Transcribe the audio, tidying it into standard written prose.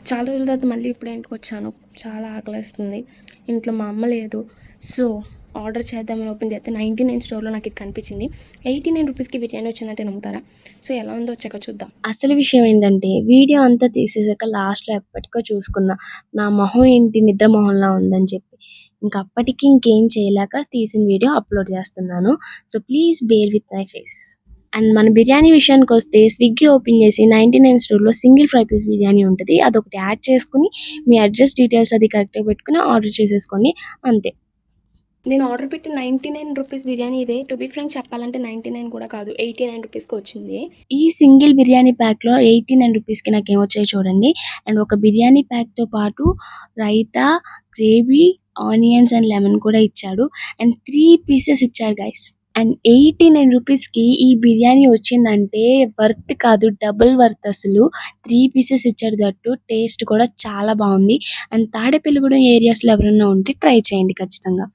చాలా రోజుల తర్వాత మళ్ళీ ఇప్పుడు ఇంటికొచ్చాను. చాలా ఆకలేస్తుంది. ఇంట్లో మా అమ్మ లేదు. సో, ఆర్డర్ చేద్దామని ఓపెన్ చేస్తే 99 స్టోర్‌లో నాకిది కనిపించింది. 89 రూపీస్‌కి బిర్యానీ వచ్చిందంటే నమ్ముతారా? సో, ఎలా ఉందో వచ్చాక చూద్దాం. అసలు విషయం ఏంటంటే వీడియో అంతా తీసేసాక లాస్ట్‌లో ఎప్పటికో చూసుకున్నా. నా మొహం ఏంటి నిద్ర మొహంలా ఉందని చెప్పి. అప్పటికి ఇంకేం చేయలేక తీసిన వీడియో అప్‌లోడ్ చేస్తున్నాను. So, please bear with my face. And మన బిర్యానీ విషయానికొస్తే స్విగ్గీ ఓపెన్ చేసి 99 స్టోర్‌లో సింగిల్ ఫ్రై పీస్ బిర్యానీ ఉంటది. అదొకటి యాడ్ చేసుకొని మీ అడ్రస్ డీటెయిల్స్ అది కరెక్ట్‌గా పెట్టుకొని ఆర్డర్ చేసేసుకోండి అంతే. నేను ఆర్డర్ పెట్టిన 99 రూపీస్ బిర్యానీ ఇదే. టు బీ ఫ్రాంక్ చెప్పాలంటే 99 కూడా కాదు 89 రూపీస్‌కి వచ్చింది. ఈ సింగిల్ బిర్యానీ ప్యాక్‌లో 89 రూపీస్‌కి నాకేమొచ్చాయో చూడండి. అండ్ ఒక బిర్యానీ ప్యాక్‌తో పాటు raita, gravy, onions and lemon కూడా ఇచ్చాడు. అండ్ 3 పీసెస్ ఇచ్చాడు గైస్. అండ్ 89 రూపీస్‌కి ఈ బిర్యానీ వచ్చిందంటే వర్త్ కాదు డబుల్ వర్త్ అసలు. 3 పీసెస్ ఇచ్చాడు దట్టు. టేస్ట్ కూడా చాలా బావుంది. అండ్ తాడేపల్లిగూడెం ఏరియాస్‌లో ఎవరైనా ఉంటే ట్రై చేయండి ఖచ్చితంగా.